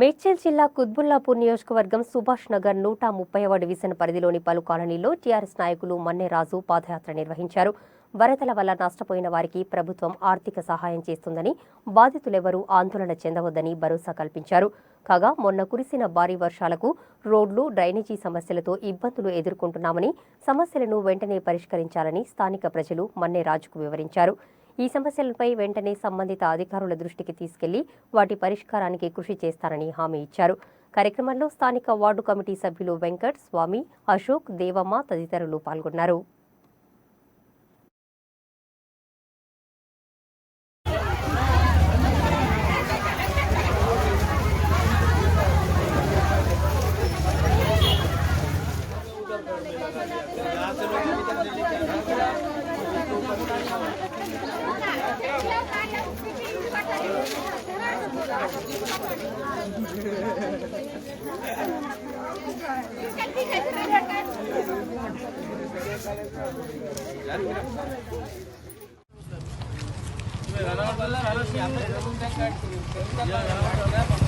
మేడ్చల్ జిల్లా కుత్బుల్లాపూర్ నియోజకవర్గం సుభాష్ నగర్ 130వ డివిజన్ పరిధిలోని పలు కాలనీల్లో టీఆర్ఎస్ నాయకులు మన్నెరాజు పాదయాత్ర నిర్వహించారు. వరదల వల్ల నష్టపోయిన వారికి ప్రభుత్వం ఆర్థిక సహాయం చేస్తుందని, బాధితులెవరూ ఆందోళన చెందవద్దని భరోసా కల్పించారు. కాగా మొన్న కురిసిన భారీ వర్షాలకు రోడ్లు, డ్రైనేజీ సమస్యలతో ఇబ్బందులు ఎదుర్కొంటున్నామని, సమస్యలను వెంటనే పరిష్కరించాలని స్థానిక ప్రజలు మన్నెరాజుకు వివరించారు. ఈ సమస్యలపై వెంటనే సంబంధిత అధికారుల దృష్టికి తీసుకెళ్లి వాటి పరిష్కారానికి కృషి చేస్తారని హామీ ఇచ్చారు. కార్యక్రమంలో స్థానిక వార్డు కమిటీ సభ్యులు వెంకట్, స్వామి, అశోక్, దేవమ్మ తదితరులు పాల్గొన్నారు. Rana